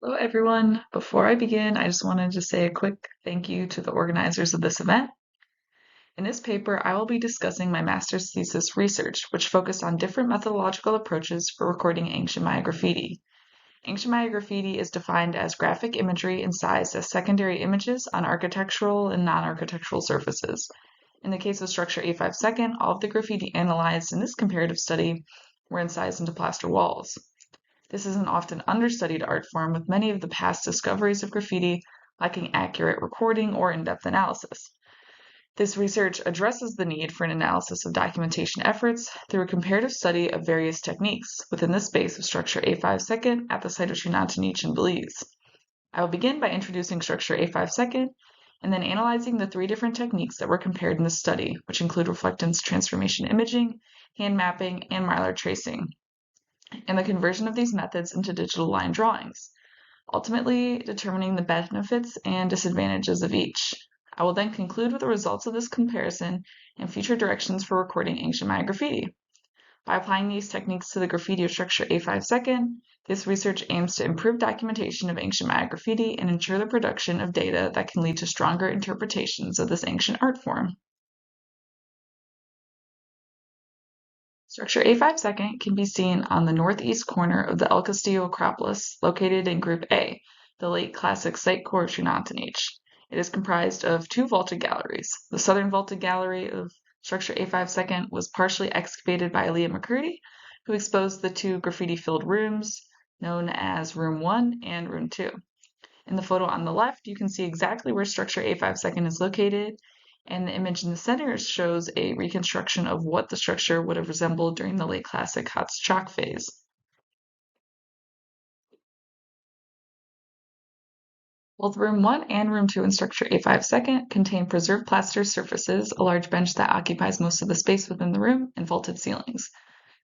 Hello, everyone. Before I begin, I just wanted to say a quick thank you to the organizers of this event. In this paper, I will be discussing my master's thesis research, which focused on different methodological approaches for recording ancient Maya graffiti. Ancient Maya graffiti is defined as graphic imagery incised as secondary images on architectural and non-architectural surfaces. In the case of structure A5 second, all of the graffiti analyzed in this comparative study were incised into plaster walls. This is an often understudied art form, with many of the past discoveries of graffiti lacking accurate recording or in-depth analysis. This research addresses the need for an analysis of documentation efforts through a comparative study of various techniques within the space of structure A5 second at the site of Xunantunich in Belize. I will begin by introducing structure A5 second and then analyzing the three different techniques that were compared in this study, which include reflectance transformation imaging, hand mapping, and Mylar tracing, and the conversion of these methods into digital line drawings, ultimately determining the benefits and disadvantages of each. I will then conclude with the results of this comparison and future directions for recording ancient Maya graffiti. By applying these techniques to the graffiti of structure A5 second, this research aims to improve documentation of ancient Maya graffiti and ensure the production of data that can lead to stronger interpretations of this ancient art form. Structure A5 second can be seen on the northeast corner of the El Castillo acropolis, located in Group A, the late classic site core of Xunantunich. It is comprised of two vaulted galleries. The southern vaulted gallery of structure A5 second was partially excavated by Leah McCurdy, who exposed the two graffiti-filled rooms known as Room 1 and Room 2. In the photo on the left, you can see exactly where structure A5 second is located, and the image in the center shows a reconstruction of what the structure would have resembled during the late classic hot chalk phase. Both Room 1 and Room 2 in structure A5 second contain preserved plaster surfaces, a large bench that occupies most of the space within the room, and vaulted ceilings.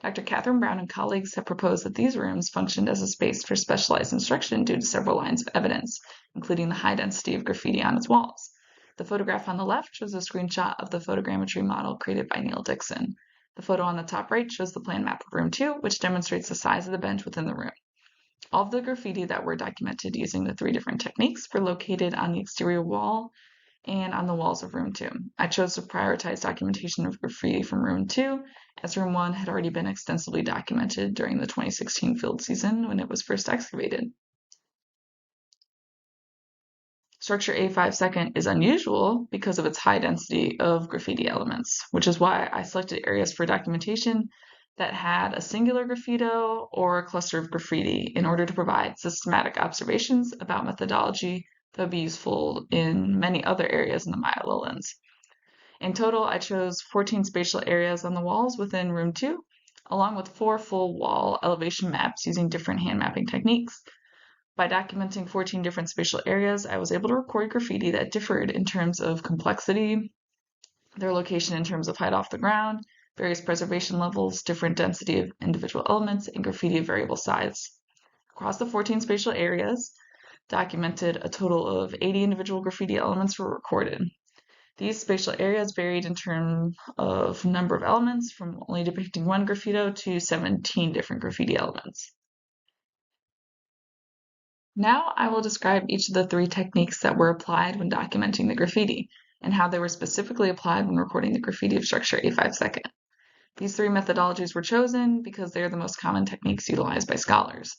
Dr. Catherine Brown and colleagues have proposed that these rooms functioned as a space for specialized instruction due to several lines of evidence, including the high density of graffiti on its walls. The photograph on the left shows a screenshot of the photogrammetry model created by Neil Dixon. The photo on the top right shows the plan map of Room 2, which demonstrates the size of the bench within the room. All of the graffiti that were documented using the three different techniques were located on the exterior wall and on the walls of Room 2. I chose to prioritize documentation of graffiti from Room 2, as Room 1 had already been extensively documented during the 2016 field season when it was first excavated. Structure A5 second is unusual because of its high density of graffiti elements, which is why I selected areas for documentation that had a singular graffito or a cluster of graffiti in order to provide systematic observations about methodology that would be useful in many other areas in the Maya lowlands. In total, I chose 14 spatial areas on the walls within Room 2, along with 4 full wall elevation maps using different hand mapping techniques. By documenting 14 different spatial areas, I was able to record graffiti that differed in terms of complexity, their location in terms of height off the ground, various preservation levels, different density of individual elements, and graffiti of variable size. Across the 14 spatial areas, documented a total of 80 individual graffiti elements were recorded. These spatial areas varied in terms of number of elements, from only depicting one graffito to 17 different graffiti elements. Now I will describe each of the 3 techniques that were applied when documenting the graffiti, and how they were specifically applied when recording the graffiti of structure A5 second. These 3 methodologies were chosen because they are the most common techniques utilized by scholars.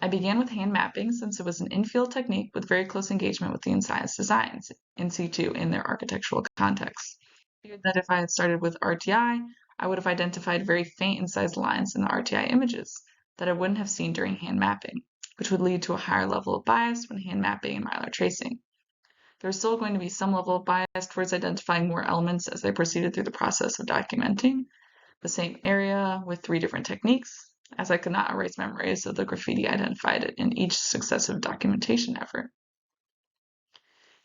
I began with hand mapping since it was an in-field technique with very close engagement with the incised designs in situ in their architectural context. I figured that if I had started with RTI, I would have identified very faint incised lines in the RTI images that I wouldn't have seen during hand mapping, which would lead to a higher level of bias when hand mapping and Mylar tracing. There's still going to be some level of bias towards identifying more elements as I proceeded through the process of documenting the same area with 3 different techniques, as I could not erase memories of the graffiti identified in each successive documentation effort.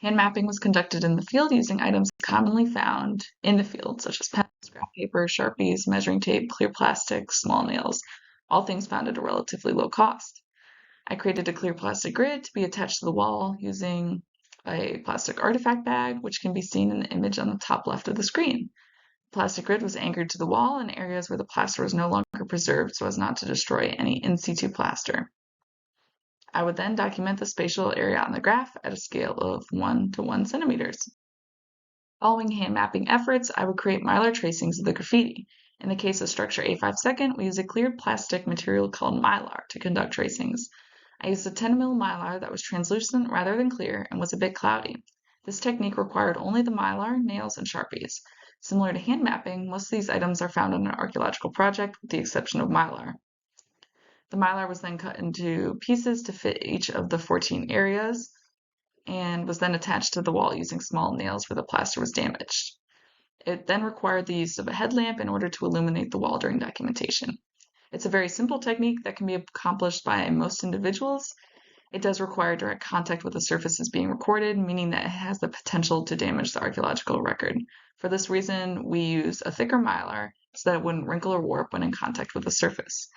Hand mapping was conducted in the field using items commonly found in the field, such as pens, graph paper, Sharpies, measuring tape, clear plastic, small nails, all things found at a relatively low cost. I created a clear plastic grid to be attached to the wall using a plastic artifact bag, which can be seen in the image on the top left of the screen. The plastic grid was anchored to the wall in areas where the plaster was no longer preserved so as not to destroy any in situ plaster. I would then document the spatial area on the graph at a scale of 1 to 1 centimeters. Following hand mapping efforts, I would create Mylar tracings of the graffiti. In the case of structure A5 we use a clear plastic material called Mylar to conduct tracings. I used a 10 mil Mylar that was translucent rather than clear and was a bit cloudy. This technique required only the Mylar, nails, and Sharpies. Similar to hand mapping, most of these items are found on an archaeological project with the exception of Mylar. The Mylar was then cut into pieces to fit each of the 14 areas and was then attached to the wall using small nails where the plaster was damaged. It then required the use of a headlamp in order to illuminate the wall during documentation. It's a very simple technique that can be accomplished by most individuals. It does require direct contact with the surfaces being recorded, meaning that it has the potential to damage the archaeological record. For this reason, we use a thicker Mylar so that it wouldn't wrinkle or warp when in contact with the surface.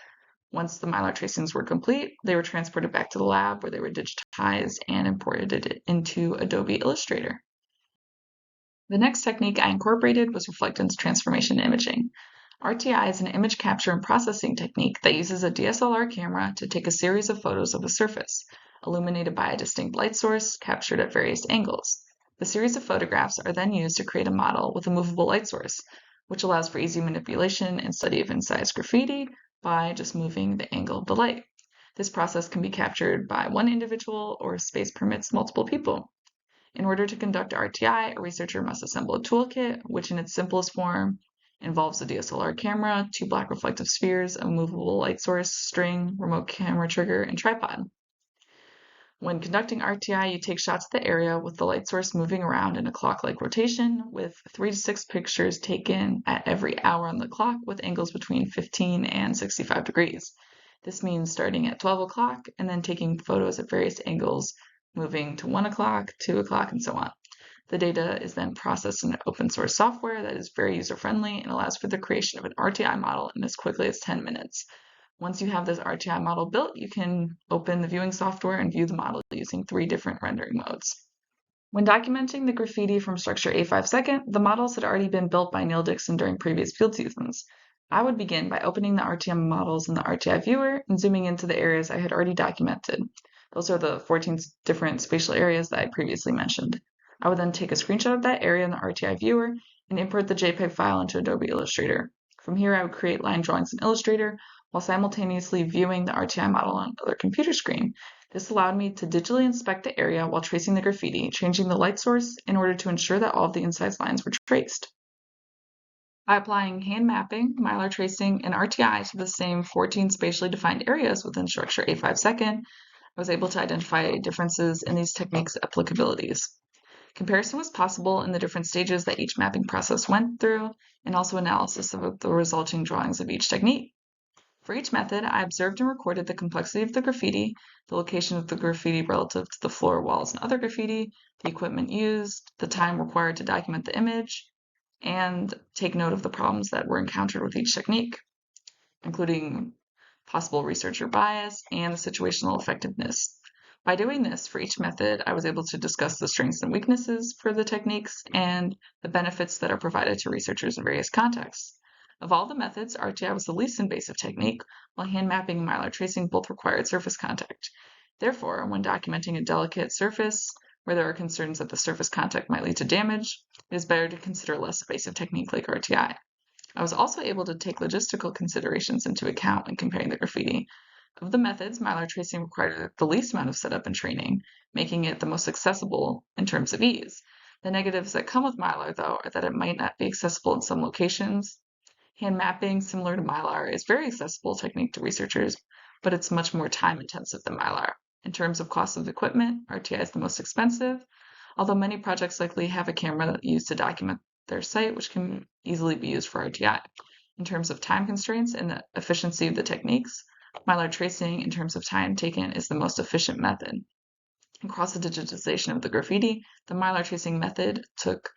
Once the Mylar tracings were complete, they were transported back to the lab where they were digitized and imported into Adobe Illustrator. The next technique I incorporated was Reflectance Transformation Imaging. RTI is an image capture and processing technique that uses a DSLR camera to take a series of photos of a surface, illuminated by a distinct light source captured at various angles. The series of photographs are then used to create a model with a movable light source, which allows for easy manipulation and study of incised graffiti by just moving the angle of the light. This process can be captured by one individual or if space permits multiple people. In order to conduct RTI, a researcher must assemble a toolkit, which in its simplest form involves a DSLR camera, 2 black reflective spheres, a movable light source, string, remote camera trigger, and tripod. When conducting RTI, you take shots of the area with the light source moving around in a clock-like rotation, with 3 to 6 pictures taken at every hour on the clock with angles between 15 and 65 degrees. This means starting at 12 o'clock and then taking photos at various angles, moving to 1 o'clock, 2 o'clock, and so on. The data is then processed in open source software that is very user-friendly and allows for the creation of an RTI model in as quickly as 10 minutes. Once you have this RTI model built, you can open the viewing software and view the model using 3 different rendering modes. When documenting the graffiti from structure A5 the models had already been built by Neil Dixon during previous field seasons. I would begin by opening the RTI models in the RTI viewer and zooming into the areas I had already documented. Those are the 14 different spatial areas that I previously mentioned. I would then take a screenshot of that area in the RTI viewer and import the JPEG file into Adobe Illustrator. From here, I would create line drawings in Illustrator while simultaneously viewing the RTI model on another computer screen. This allowed me to digitally inspect the area while tracing the graffiti, changing the light source in order to ensure that all of the incised lines were traced. By applying hand mapping, Mylar tracing, and RTI to the same 14 spatially defined areas within structure A5 I was able to identify differences in these techniques' applicabilities. Comparison was possible in the different stages that each mapping process went through, and also analysis of the resulting drawings of each technique. For each method, I observed and recorded the complexity of the graffiti, the location of the graffiti relative to the floor, walls, and other graffiti, the equipment used, the time required to document the image, and take note of the problems that were encountered with each technique, including possible researcher bias and the situational effectiveness. By doing this for each method, I was able to discuss the strengths and weaknesses for the techniques and the benefits that are provided to researchers in various contexts. Of all the methods, RTI was the least invasive technique, while hand mapping and Mylar tracing both required surface contact. Therefore, when documenting a delicate surface where there are concerns that the surface contact might lead to damage, it is better to consider a less invasive technique like RTI. I was also able to take logistical considerations into account when comparing the graffiti. Of the methods, Mylar tracing required the least amount of setup and training, making it the most accessible in terms of ease. The negatives that come with Mylar, though, are that it might not be accessible in some locations. Hand mapping, similar to Mylar, is a very accessible technique to researchers, but it's much more time-intensive than Mylar. In terms of cost of equipment, RTI is the most expensive, although many projects likely have a camera used to document their site, which can easily be used for RTI. In terms of time constraints and the efficiency of the techniques, Mylar tracing, in terms of time taken, is the most efficient method. Across the digitization of the graffiti, the Mylar tracing method took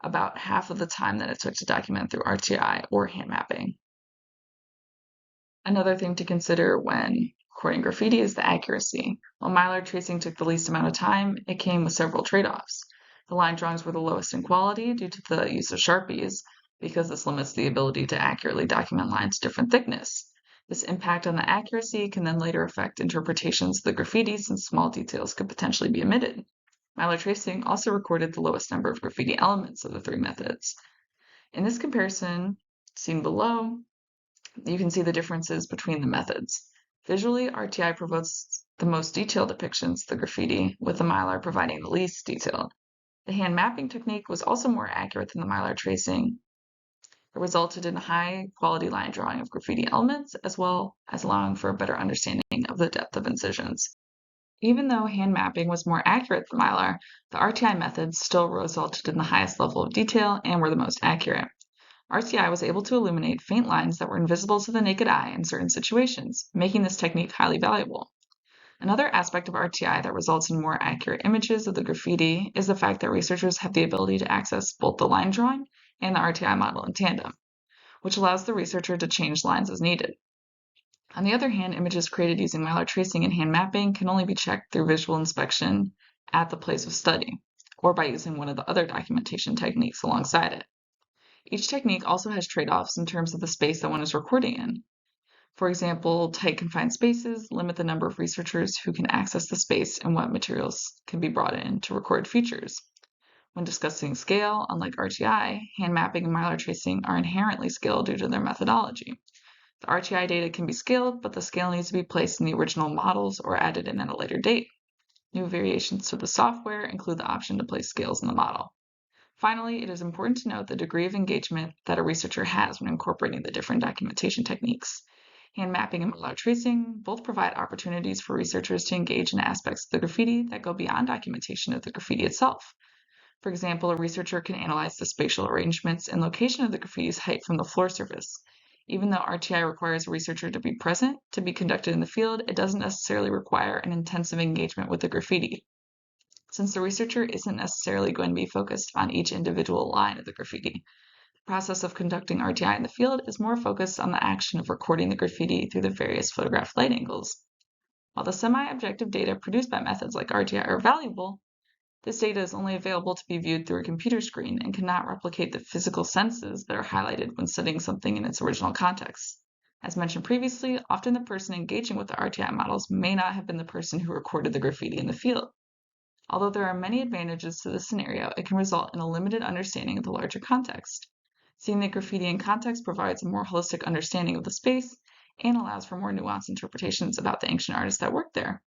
about half of the time that it took to document through RTI or hand mapping. Another thing to consider when recording graffiti is the accuracy. While Mylar tracing took the least amount of time, it came with several trade-offs. The line drawings were the lowest in quality due to the use of Sharpies, because this limits the ability to accurately document lines of different thickness. This impact on the accuracy can then later affect interpretations of the graffiti since small details could potentially be omitted. Mylar tracing also recorded the lowest number of graffiti elements of the three methods. In this comparison, seen below, you can see the differences between the methods. Visually, RTI provides the most detailed depictions of the graffiti, with the Mylar providing the least detailed. The hand mapping technique was also more accurate than the Mylar tracing. It resulted in a high-quality line drawing of graffiti elements, as well as allowing for a better understanding of the depth of incisions. Even though hand mapping was more accurate than Mylar, the RTI methods still resulted in the highest level of detail and were the most accurate. RTI was able to illuminate faint lines that were invisible to the naked eye in certain situations, making this technique highly valuable. Another aspect of RTI that results in more accurate images of the graffiti is the fact that researchers have the ability to access both the line drawing and the RTI model in tandem, which allows the researcher to change lines as needed. On the other hand, images created using Mylar tracing and hand mapping can only be checked through visual inspection at the place of study, or by using one of the other documentation techniques alongside it. Each technique also has trade-offs in terms of the space that one is recording in. For example, tight confined spaces limit the number of researchers who can access the space and what materials can be brought in to record features. When discussing scale, unlike RTI, hand mapping and Mylar tracing are inherently scaled due to their methodology. The RTI data can be scaled, but the scale needs to be placed in the original models or added in at a later date. New variations to the software include the option to place scales in the model. Finally, it is important to note the degree of engagement that a researcher has when incorporating the different documentation techniques. Hand mapping and Mylar tracing both provide opportunities for researchers to engage in aspects of the graffiti that go beyond documentation of the graffiti itself. For example, a researcher can analyze the spatial arrangements and location of the graffiti's height from the floor surface. Even though RTI requires a researcher to be present to be conducted in the field, it doesn't necessarily require an intensive engagement with the graffiti, since the researcher isn't necessarily going to be focused on each individual line of the graffiti. The process of conducting RTI in the field is more focused on the action of recording the graffiti through the various photographed light angles. While the semi-objective data produced by methods like RTI are valuable, this data is only available to be viewed through a computer screen and cannot replicate the physical senses that are highlighted when studying something in its original context. As mentioned previously, often the person engaging with the RTI models may not have been the person who recorded the graffiti in the field. Although there are many advantages to this scenario, it can result in a limited understanding of the larger context. Seeing the graffiti in context provides a more holistic understanding of the space and allows for more nuanced interpretations about the ancient artists that worked there.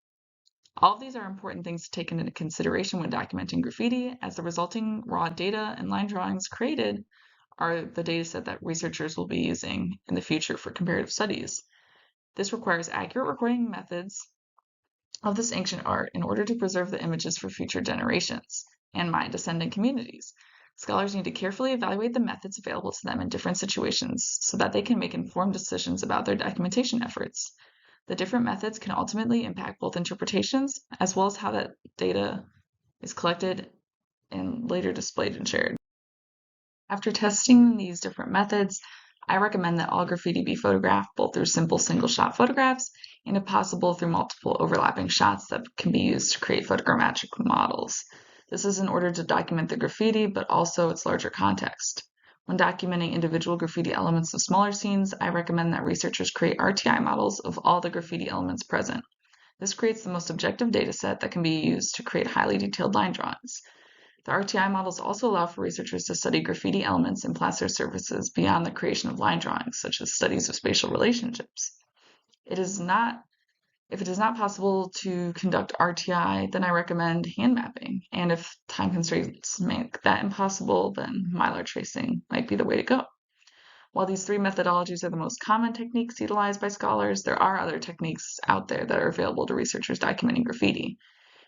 All of these are important things to take into consideration when documenting graffiti, as the resulting raw data and line drawings created are the dataset that researchers will be using in the future for comparative studies. This requires accurate recording methods of this ancient art in order to preserve the images for future generations and my descendant communities. Scholars need to carefully evaluate the methods available to them in different situations so that they can make informed decisions about their documentation efforts. The different methods can ultimately impact both interpretations as well as how that data is collected and later displayed and shared. After testing these different methods, I recommend that all graffiti be photographed both through simple single-shot photographs and, if possible, through multiple overlapping shots that can be used to create photogrammetric models. This is in order to document the graffiti, but also its larger context. When documenting individual graffiti elements of smaller scenes, I recommend that researchers create RTI models of all the graffiti elements present. This creates the most objective dataset that can be used to create highly detailed line drawings. The RTI models also allow for researchers to study graffiti elements and plaster surfaces beyond the creation of line drawings, such as studies of spatial relationships. If it is not possible to conduct RTI, then I recommend hand mapping. And if time constraints make that impossible, then Mylar tracing might be the way to go. While these three methodologies are the most common techniques utilized by scholars, there are other techniques out there that are available to researchers documenting graffiti.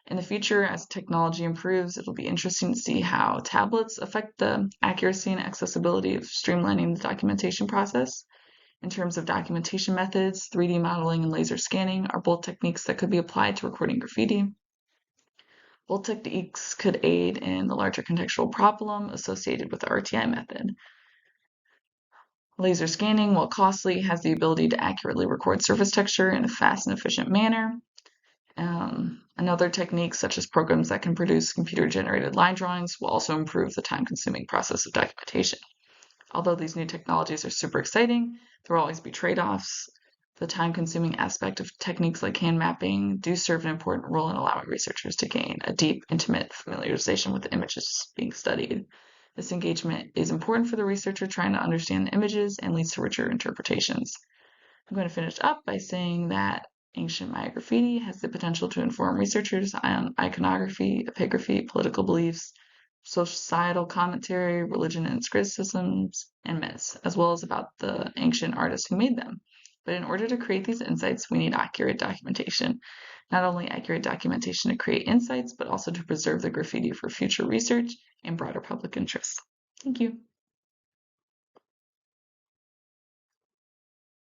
In the future, as technology improves, it'll be interesting to see how tablets affect the accuracy and accessibility of streamlining the documentation process. In terms of documentation methods, 3D modeling and laser scanning are both techniques that could be applied to recording graffiti. Both techniques could aid in the larger contextual problem associated with the RTI method. Laser scanning, while costly, has the ability to accurately record surface texture in a fast and efficient manner. Another technique, such as programs that can produce computer-generated line drawings, will also improve the time-consuming process of documentation. Although these new technologies are super exciting, there will always be trade-offs The time-consuming aspect of techniques like hand mapping do serve an important role in allowing researchers to gain a deep, intimate familiarization with the images being studied. This engagement is important for the researcher trying to understand the images and leads to richer interpretations. I'm going to finish up by saying that ancient Maya graffiti has the potential to inform researchers on iconography, epigraphy, political beliefs, societal commentary, religion and its criticisms, and myths, as well as about the ancient artists who made them. But in order to create these insights, we need accurate documentation. Not only accurate documentation to create insights, but also to preserve the graffiti for future research and broader public interest. Thank you.